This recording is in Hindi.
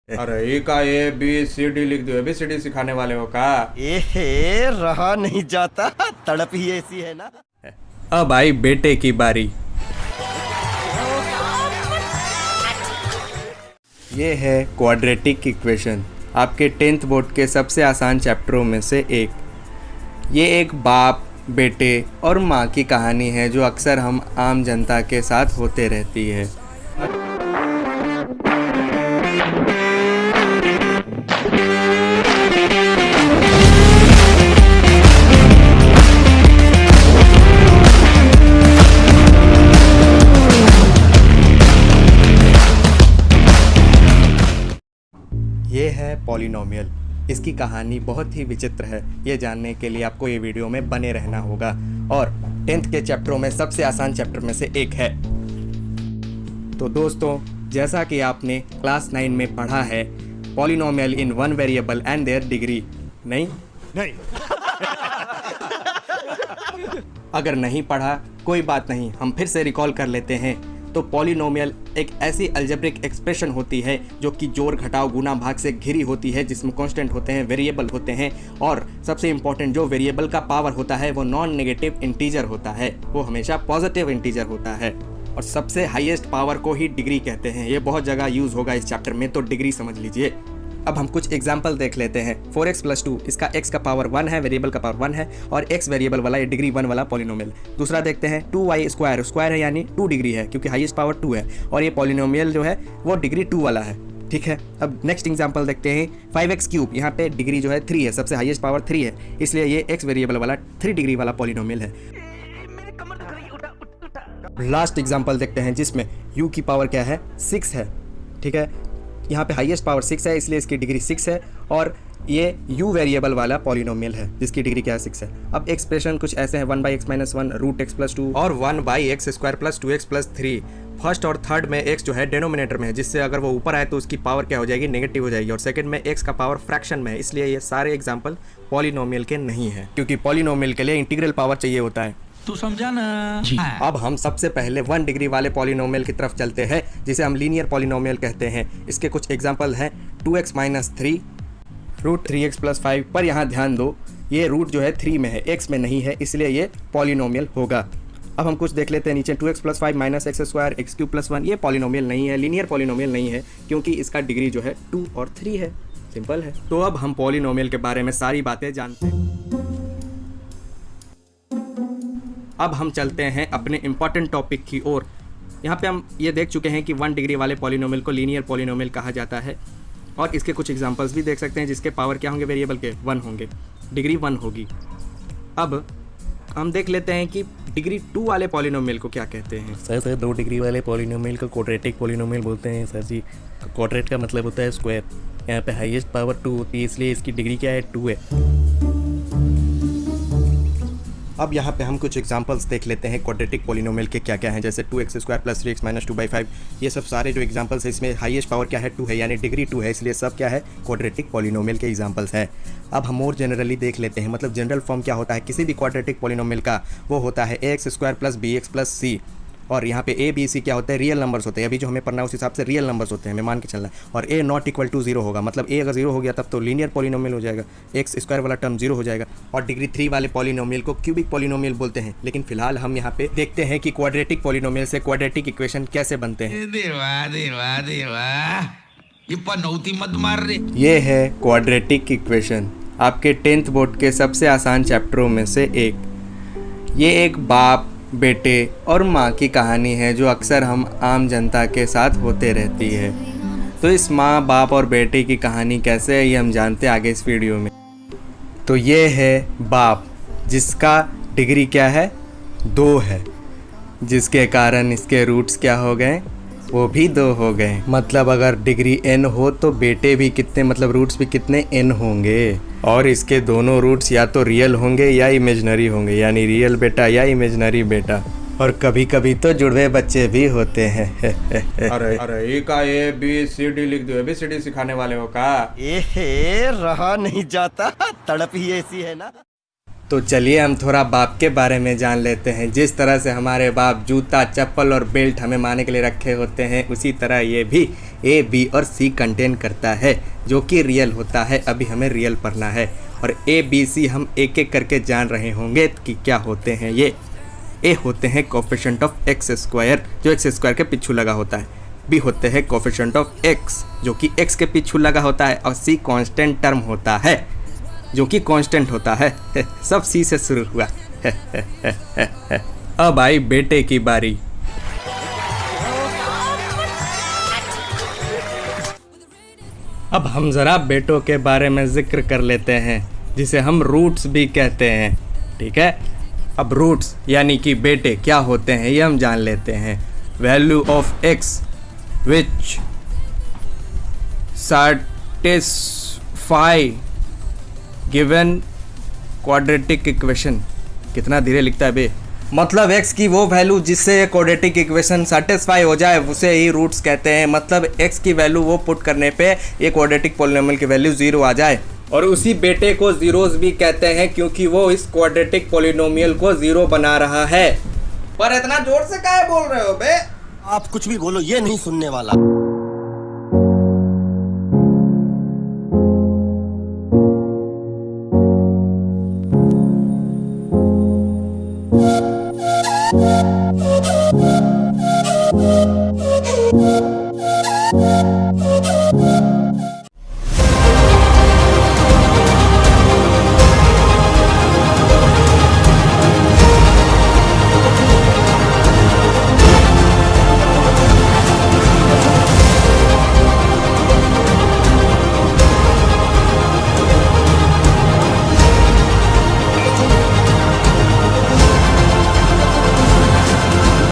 अरे ए का ए बी सी डी लिख दो, ABCD सिखाने वाले हो का? रहा नहीं जाता, तड़प ही ऐसी है ना। अब आई बेटे की बारी। ये है क्वाड्रेटिक इक्वेशन, आपके 10th बोर्ड के सबसे आसान चैप्टरों में से एक। ये एक बाप, बेटे और माँ की कहानी है जो अक्सर हम आम जनता के साथ होते रहती है। ये है पॉलिनोमियल। इसकी कहानी बहुत ही विचित्र है। ये जानने के लिए आपको ये वीडियो में बने रहना होगा और 10th के चैप्टरों में सबसे आसान चैप्टर में से एक है। तो दोस्तों, जैसा कि आपने क्लास 9 में पढ़ा है, polynomial in one variable and there degree. नहीं अगर नहीं पढ़ा कोई बात नहीं, हम फिर से रिकॉल कर लेते हैं। तो पॉलिनोमियल एक ऐसी अलजेब्रिक एक्सप्रेशन होती है जो कि जोड़ घटाव गुना भाग से घिरी होती है, जिसमें कांस्टेंट होते हैं, वेरिएबल होते हैं और सबसे इंपॉर्टेंट जो वेरिएबल का पावर होता है वो नॉन नेगेटिव इंटीजर होता है, वो हमेशा पॉजिटिव इंटीजर होता है। और सबसे हाईएस्ट पावर को ही डिग्री कहते हैं। ये बहुत जगह यूज होगा इस चैप्टर में, तो डिग्री समझ लीजिए। अब हम कुछ एग्जाम्पल देख लेते हैं। 4x + 2, इसका x का पावर 1 है, वेरिएबल का पावर 1 है और x वेरिएबल वाला, ये डिग्री 1 वाला पॉलिनोमियल। दूसरा देखते हैं 2y स्क्वायर है, यानी 2 डिग्री है क्योंकि हाईएस्ट पावर 2 है और ये पॉलिनोमियल जो है वो डिग्री 2 वाला है। ठीक है, अब नेक्स्ट एग्जाम्पल देखते हैं 5x3, यहाँ पे डिग्री जो है 3 है, सबसे हाईएस्ट पावर 3 है, इसलिए ये x वेरिएबल वाला 3 डिग्री वाला पॉलिनोमियल है। लास्ट एग्जाम्पल देखते हैं जिसमें u की पावर क्या है, 6 है। ठीक है, यहाँ पे हाईएस्ट पावर 6 है, इसलिए इसकी डिग्री 6 है और ये u वेरिएबल वाला पॉलिनोमियल है जिसकी डिग्री क्या है, 6 है। अब एक्सप्रेशन कुछ ऐसे हैं, 1/x - 1 √x + 2 और 1/x² + 2x + 3। फर्स्ट और थर्ड में x जो है डिनोमिनेटर में है, जिससे अगर वो ऊपर आए तो उसकी पावर क्या हो जाएगी, नेगेटिव हो जाएगी। और सेकंड में x का पावर फ्रैक्शन में है, इसलिए ये सारे एग्जाम्पल पॉलिनोमियल के नहीं है, क्योंकि पॉलिनोमियल के लिए इंटीग्रल पावर चाहिए होता है। तू समझा ना? अब हम सबसे पहले 1 डिग्री वाले पॉलिनोमियल की तरफ चलते हैं, जिसे हम लीनियर पॉलिनोमियल कहते हैं। इसके कुछ एग्जांपल हैं 2x - 3 √3x + 5, पर यहाँ ध्यान दो, ये रूट जो है 3 में है, x में नहीं है, इसलिए ये पॉलिनोमियल होगा। अब हम कुछ देख लेते हैं नीचे 2x + 5 - x² x³ + 1, ये पॉलिनोमियल नहीं है, लीनियर पॉलिनोमियल नहीं है, क्योंकि इसका डिग्री जो है 2 और 3 है। सिंपल है। तो अब हम पॉलिनोमियल के बारे में सारी बातें जानते हैं। अब हम चलते हैं अपने इंपॉर्टेंट टॉपिक की ओर। यहाँ पे हम ये देख चुके हैं कि 1 डिग्री वाले पॉलिनोमियल को लीनियर पॉलिनोमियल कहा जाता है और इसके कुछ एग्जांपल्स भी देख सकते हैं जिसके पावर क्या होंगे, वेरिएबल के 1 होंगे, डिग्री 1 होगी। अब हम देख लेते हैं कि डिग्री 2 वाले पॉलिनोमियल को क्या कहते हैं। सर 2 डिग्री वाले पॉलिनोमियल को क्वाड्रेटिक पॉलिनोमियल बोलते हैं सर जी। क्वाड्रेट का मतलब होता है स्क्वायर। यहाँ पे हाईएस्ट पावर 2 होती है, इसलिए इसकी डिग्री क्या है, 2 है। अब यहाँ पे हम कुछ एग्जांपल्स देख लेते हैं क्वाड्रेटिक पॉलिनोमियल के क्या क्या हैं, जैसे 2x² + 3x - 2/5। ये सब सारे जो एग्जांपल्स हैं इसमें हाईएस्ट पावर क्या है, 2 है, यानी डिग्री 2 है, इसलिए सब क्या है, क्वाड्रेटिक पॉलिनोमियल के एग्जांपल्स हैं। अब हम और जनरली देख लेते हैं, मतलब जनरल फॉर्म क्या होता है किसी भी क्वाड्रेटिक पॉलिनोमियल का, वो होता है ax² + bx + c। और यहाँ पे a b c क्या होता है, रियल नंबर्स होते हैं। अभी जो हमें पढ़ना है उस हिसाब से रियल नंबर्स होते हैं, हमें मान के चलना है। और a ≠ 0 होगा, मतलब a अगर 0 हो गया तब तो लीनियर पॉलिनोमियल हो जाएगा, x² वाला टर्म 0 हो जाएगा। और डिग्री 3 वाले पॉलिनोमियल को क्यूबिक पॉलिनोमियल बोलते हैं। लेकिन फिलहाल हम यहाँ पे देखते हैं कि क्वाड्रेटिक पॉलिनोमियल से क्वाड्रेटिक इक्वेशन कैसे बनते हैं। देवा देवा देवा, ये पनौती मत मार रे। ये है क्वाड्रेटिक इक्वेशन, आपके 10th बोर्ड के सबसे आसान चैप्टरों में से एक। ये एक बाप, बेटे और माँ की कहानी है जो अक्सर हम आम जनता के साथ होते रहती है। तो इस माँ, बाप और बेटे की कहानी कैसे है ये हम जानते हैं आगे इस वीडियो में। तो ये है बाप, जिसका डिग्री क्या है, 2 है, जिसके कारण इसके रूट्स क्या हो गए, वो भी 2 हो गए। मतलब अगर डिग्री n हो तो बेटे भी कितने, मतलब रूट्स भी कितने, n होंगे। और इसके दोनों रूट्स या तो रियल होंगे या इमेजिनरी होंगे, यानी रियल बेटा या इमेजिनरी बेटा। और कभी कभी तो जुड़वे बच्चे भी होते हैं। अरे ए का ए बी सी डी लिख दो, ABCD सिखाने वाले हो का? रहा नहीं जाता, तड़प ही ऐसी है ना। तो चलिए हम थोड़ा बाप के बारे में जान लेते हैं। जिस तरह से हमारे बाप जूता, चप्पल और बेल्ट हमें मारने के लिए रखे होते हैं, उसी तरह ये भी ए, बी और सी कंटेन करता है, जो कि रियल होता है। अभी हमें रियल पढ़ना है और ए, बी, सी हम एक एक करके जान रहे होंगे कि क्या होते हैं ये। ए होते हैं कोफिशिएंट ऑफ एक्स स्क्वायर, जो एक्स स्क्वायर के पीछू लगा होता है। बी होते हैं कोफिशिएंट ऑफ एक्स, जो कि एक्स के पीछू लगा होता है। और सी कांस्टेंट टर्म होता है, जो कि कांस्टेंट होता है। सब सी से शुरू हुआ। अब आई बेटे की बारी। अब हम ज़रा बेटों के बारे में जिक्र कर लेते हैं, जिसे हम रूट्स भी कहते हैं। ठीक है, अब रूट्स यानी कि बेटे क्या होते हैं ये हम जान लेते हैं। Value of x which satisfy given quadratic equation. कितना धीरे लिखता है बे। मतलब x की वो वैल्यू जिससे ये क्वाड्रेटिक इक्वेशन सेटिस्फाई हो जाए उसे ही रूट्स कहते हैं। मतलब x की वैल्यू वो पुट करने पे ये क्वाड्रेटिक पॉलिनोमियल की वैल्यू 0 आ जाए। और उसी बेटे को जीरोस भी कहते हैं, क्योंकि वो इस क्वाड्रेटिक पॉलिनोमियल को 0 बना रहा है। पर इतना जोर से काहे बोल रहे हो बे? आप कुछ भी बोलो, ये नहीं सुनने वाला।